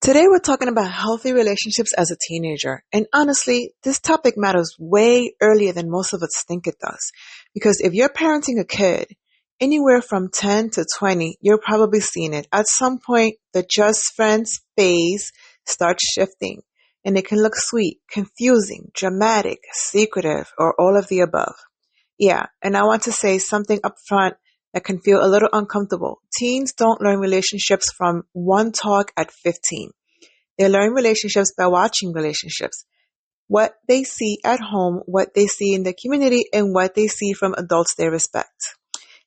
Today we're talking about healthy relationships as a teenager. And honestly, this topic matters way earlier than most of us think it does. Because if you're parenting a kid, anywhere from 10 to 20, you're probably seeing it. At some point, the just friends phase starts shifting. And it can look sweet, confusing, dramatic, secretive, or all of the above. Yeah, and I want to say something up front that can feel a little uncomfortable. Teens don't learn relationships from one talk at 15. They learn relationships by watching relationships. What they see at home, what they see in the community, and what they see from adults they respect.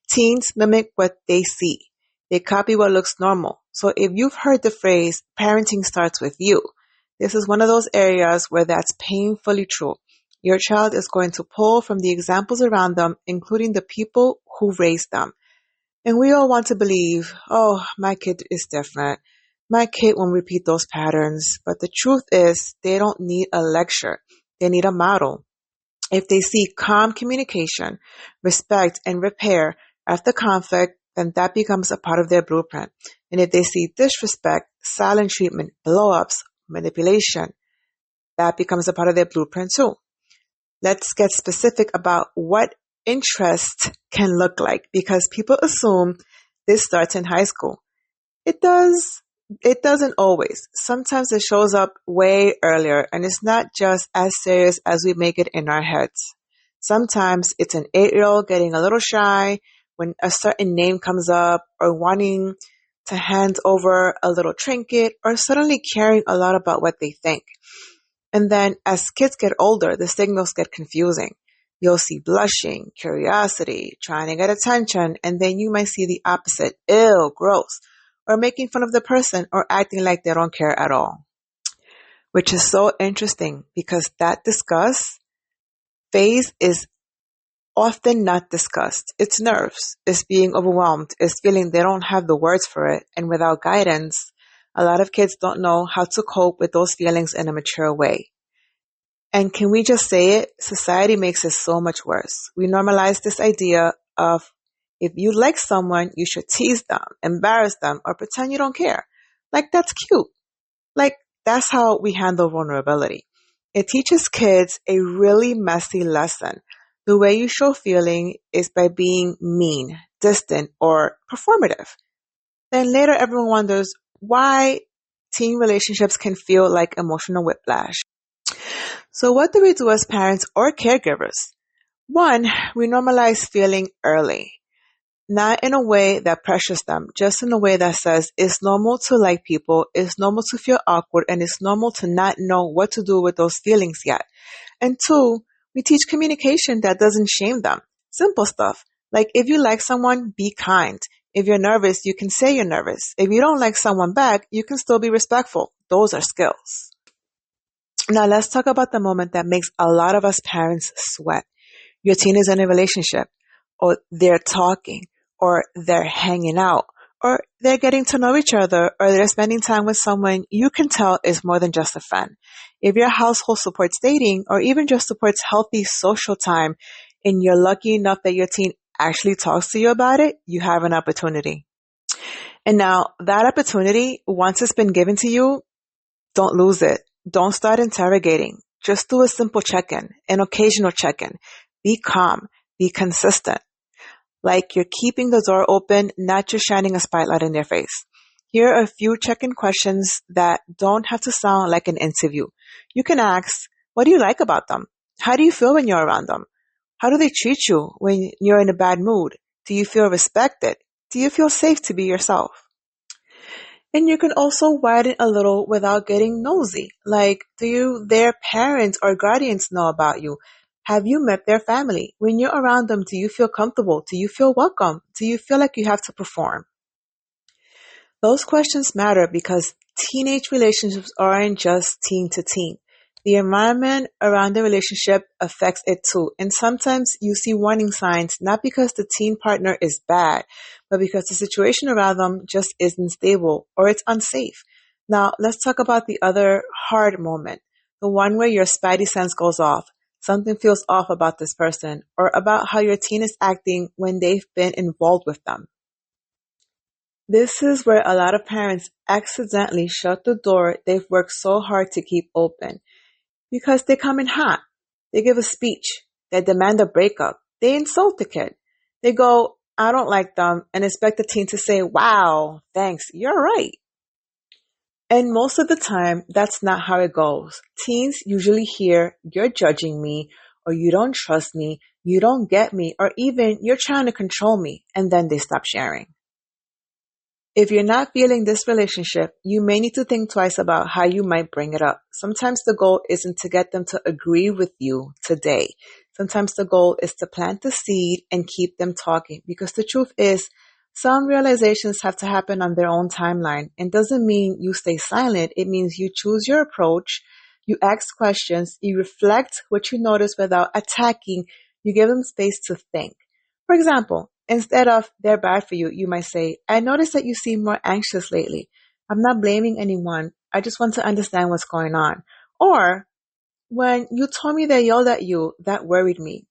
Teens mimic what they see. They copy what looks normal. So if you've heard the phrase, parenting starts with you, this is one of those areas where that's painfully true. Your child is going to pull from the examples around them, including the people who raised them. And we all want to believe, oh, my kid is different. My kid won't repeat those patterns. But the truth is, they don't need a lecture. They need a model. If they see calm communication, respect, and repair after conflict, then that becomes a part of their blueprint. And if they see disrespect, silent treatment, blow-ups, manipulation, that becomes a part of their blueprint too. Let's get specific about what interest can look like because people assume this starts in high school. It does. It doesn't always. Sometimes it shows up way earlier and it's not just as serious as we make it in our heads. Sometimes it's an 8-year-old getting a little shy when a certain name comes up or wanting to hand over a little trinket or suddenly caring a lot about what they think. And then as kids get older, the signals get confusing. You'll see blushing, curiosity, trying to get attention, and then you might see the opposite, ew, gross, or making fun of the person or acting like they don't care at all. Which is so interesting because that disgust phase is often not discussed. It's nerves, it's being overwhelmed, it's feeling they don't have the words for it, and without guidance, a lot of kids don't know how to cope with those feelings in a mature way. And can we just say it? Society makes it so much worse. We normalize this idea of if you like someone, you should tease them, embarrass them, or pretend you don't care. Like, that's cute. Like, that's how we handle vulnerability. It teaches kids a really messy lesson. The way you show feeling is by being mean, distant, or performative. Then later everyone wonders why teen relationships can feel like emotional whiplash. So what do we do as parents or caregivers? One, we normalize feeling early. Not in a way that pressures them, just in a way that says it's normal to like people, it's normal to feel awkward, and it's normal to not know what to do with those feelings yet. And two, we teach communication that doesn't shame them. Simple stuff. Like if you like someone, be kind. If you're nervous, you can say you're nervous. If you don't like someone back, you can still be respectful. Those are skills. Now let's talk about the moment that makes a lot of us parents sweat. Your teen is in a relationship, or they're talking, or they're hanging out, or they're getting to know each other, or they're spending time with someone you can tell is more than just a friend. If your household supports dating, or even just supports healthy social time, and you're lucky enough that your teen actually talks to you about it, you have an opportunity. And now, that opportunity, once it's been given to you, don't lose it. Don't start interrogating. Just do a simple check-in, an occasional check-in. Be calm. Be consistent. Like you're keeping the door open, not just shining a spotlight in their face. Here are a few check-in questions that don't have to sound like an interview. You can ask, what do you like about them? How do you feel when you're around them? How do they treat you when you're in a bad mood? Do you feel respected? Do you feel safe to be yourself? And you can also widen a little without getting nosy. Like, their parents or guardians know about you? Have you met their family? When you're around them, do you feel comfortable? Do you feel welcome? Do you feel like you have to perform? Those questions matter because teenage relationships aren't just teen to teen. The environment around the relationship affects it too. And sometimes you see warning signs, not because the teen partner is bad, but because the situation around them just isn't stable or it's unsafe. Now, let's talk about the other hard moment, the one where your spidey sense goes off. Something feels off about this person or about how your teen is acting when they've been involved with them. This is where a lot of parents accidentally shut the door they've worked so hard to keep open because they come in hot. They give a speech. They demand a breakup. They insult the kid. They go, I don't like them, and expect the teen to say, wow, thanks, you're right. And most of the time, that's not how it goes. Teens usually hear, you're judging me, or you don't trust me, you don't get me, or even you're trying to control me, and then they stop sharing. If you're not feeling this relationship, you may need to think twice about how you might bring it up. Sometimes the goal isn't to get them to agree with you today. Sometimes the goal is to plant the seed and keep them talking, because the truth is, some realizations have to happen on their own timeline. And doesn't mean you stay silent. It means you choose your approach, you ask questions, you reflect what you notice without attacking, you give them space to think. For example, instead of they're bad for you, you might say, I noticed that you seem more anxious lately. I'm not blaming anyone. I just want to understand what's going on. Or, when you told me they yelled at you, that worried me.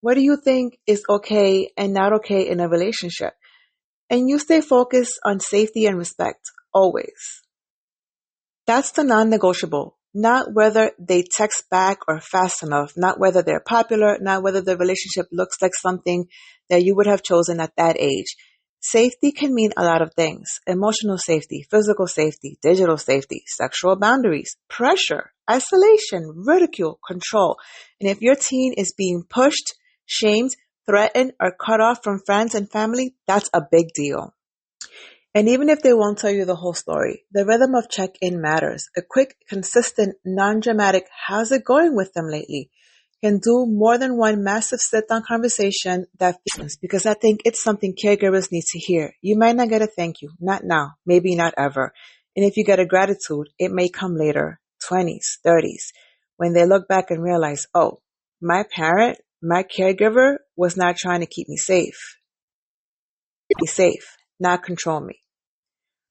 What do you think is okay and not okay in a relationship? And you stay focused on safety and respect, always. That's the non-negotiable. Not whether they text back or fast enough, not whether they're popular, not whether the relationship looks like something that you would have chosen at that age. Safety can mean a lot of things. Emotional safety, physical safety, digital safety, sexual boundaries, pressure, isolation, ridicule, control. And if your teen is being pushed, shamed, threatened, or cut off from friends and family, that's a big deal. And even if they won't tell you the whole story, the rhythm of check-in matters. A quick, consistent, non-dramatic, how's it going with them lately, can do more than one massive sit-down conversation that feels, because I think it's something caregivers need to hear. You might not get a thank you, not now, maybe not ever. And if you get a gratitude, it may come later, 20s, 30s, when they look back and realize, oh, my parent, my caregiver was not trying to keep me safe. Be safe, not control me.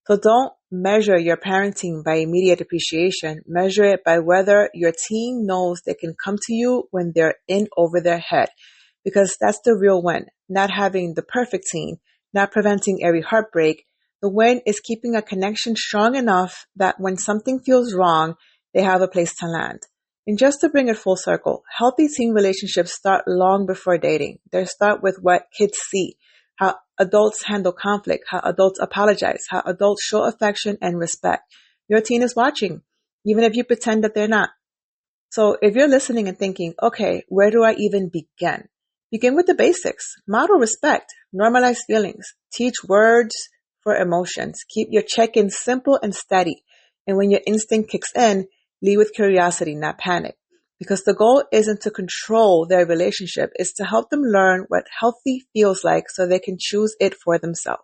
So don't measure your parenting by immediate appreciation. Measure it by whether your teen knows they can come to you when they're in over their head. Because that's the real win. Not having the perfect teen, not preventing every heartbreak. The win is keeping a connection strong enough that when something feels wrong, they have a place to land. And just to bring it full circle, healthy teen relationships start long before dating. They start with what kids see, how adults handle conflict, how adults apologize, how adults show affection and respect. Your teen is watching, even if you pretend that they're not. So if you're listening and thinking, okay, where do I even begin? Begin with the basics. Model respect, normalize feelings, teach words for emotions, keep your check-in simple and steady. And when your instinct kicks in, lead with curiosity, not panic. Because the goal isn't to control their relationship, it's to help them learn what healthy feels like so they can choose it for themselves.